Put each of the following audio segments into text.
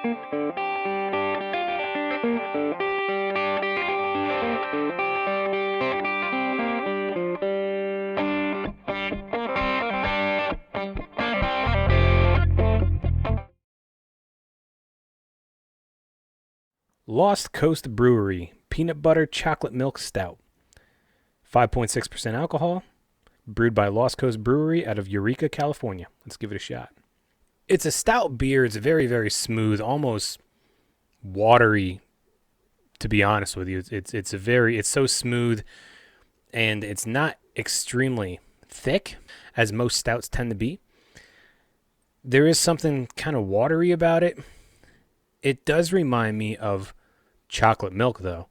Lost Coast Brewery Peanut Butter Chocolate Milk Stout. 5.6% alcohol. Brewed by Lost Coast Brewery out of Eureka, California. Let's give it a shot. It's a stout beer. It's very, very smooth, almost watery, to be honest with you. It's so smooth, and it's not extremely thick, as most stouts tend to be. There is something kind of watery about it. It does remind me of chocolate milk, though.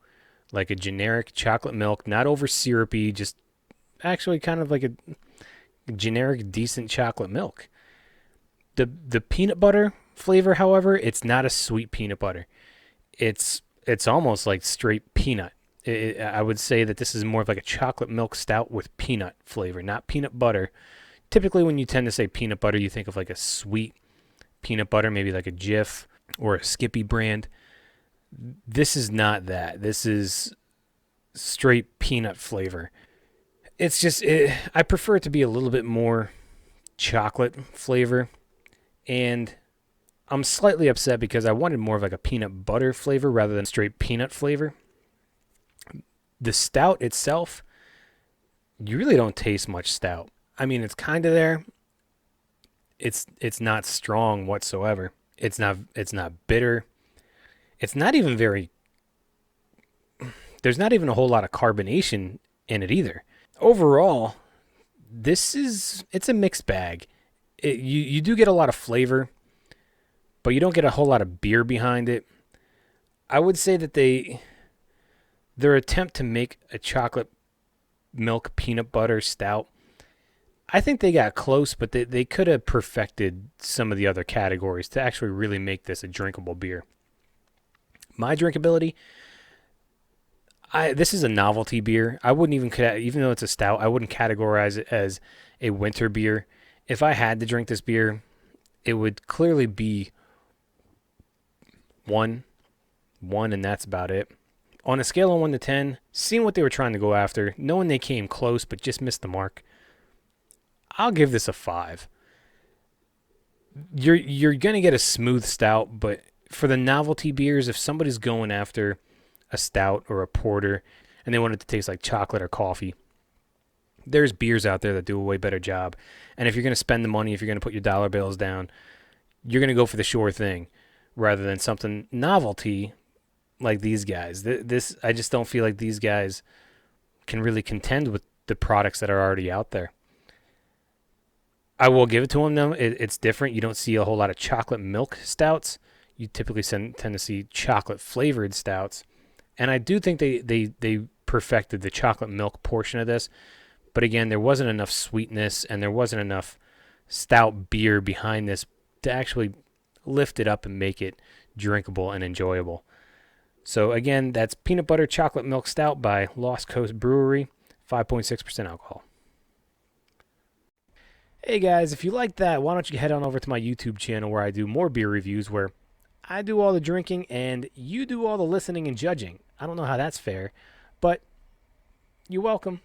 Like a generic chocolate milk, not over syrupy, just actually kind of like a generic decent chocolate milk. The peanut butter flavor, however, it's not a sweet peanut butter. It's almost like straight peanut. I would say that this is more of like a chocolate milk stout with peanut flavor, not peanut butter. Typically when you tend to say peanut butter, you think of like a sweet peanut butter, maybe like a Jif or a Skippy brand. This is not that. This is straight peanut flavor. It's just, I prefer it to be a little bit more chocolate flavor. And I'm slightly upset because I wanted more of like a peanut butter flavor rather than straight peanut flavor. The stout itself, you really don't taste much stout. I mean, it's kind of there. It's not strong whatsoever. It's not bitter. It's not even very, there's not even a whole lot of carbonation in it either. Overall, it's a mixed bag. You do get a lot of flavor, but you don't get a whole lot of beer behind it. I would say that their attempt to make a chocolate milk peanut butter stout, I think they got close, but they could have perfected some of the other categories to actually really make this a drinkable beer. My drinkability, this is a novelty beer. I wouldn't even though it's a stout, I wouldn't categorize it as a winter beer. If I had to drink this beer, it would clearly be one, and that's about it. On a scale of 1 to 10, seeing what they were trying to go after, knowing they came close but just missed the mark, I'll give this a 5. You're going to get a smooth stout, but for the novelty beers, if somebody's going after a stout or a porter and they want it to taste like chocolate or coffee, there's beers out there that do a way better job. And if you're going to spend the money, if you're going to put your dollar bills down, you're going to go for the sure thing rather than something novelty like these guys. I just don't feel like these guys can really contend with the products that are already out there. I will give it to them, though. It's different. You don't see a whole lot of chocolate milk stouts. You typically tend to see chocolate-flavored stouts. And I do think they perfected the chocolate milk portion of this. But again, there wasn't enough sweetness and there wasn't enough stout beer behind this to actually lift it up and make it drinkable and enjoyable. So again, that's Peanut Butter Chocolate Milk Stout by Lost Coast Brewery, 5.6% alcohol. Hey guys, if you like that, why don't you head on over to my YouTube channel where I do more beer reviews, where I do all the drinking and you do all the listening and judging. I don't know how that's fair, but you're welcome.